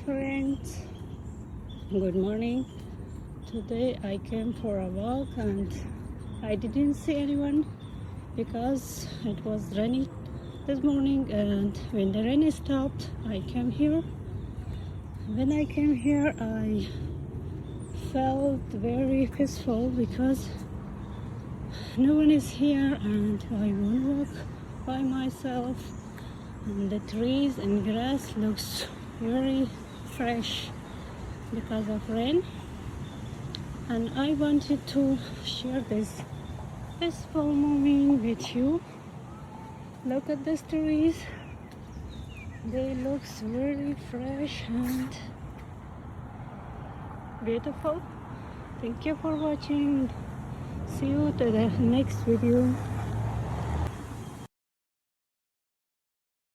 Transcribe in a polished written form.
friends, good morning. Today I came for a walk and I didn't see anyone because it was raining this morning, and when the rain stopped I came here. When I came here I felt very peaceful because no one is here and I won't walk by myself, and the trees and grass looks very fresh because of rain. And I wanted to share this peaceful moment with you. Look at these trees, they look very fresh and beautiful. Thank you for watching. See you to the next video.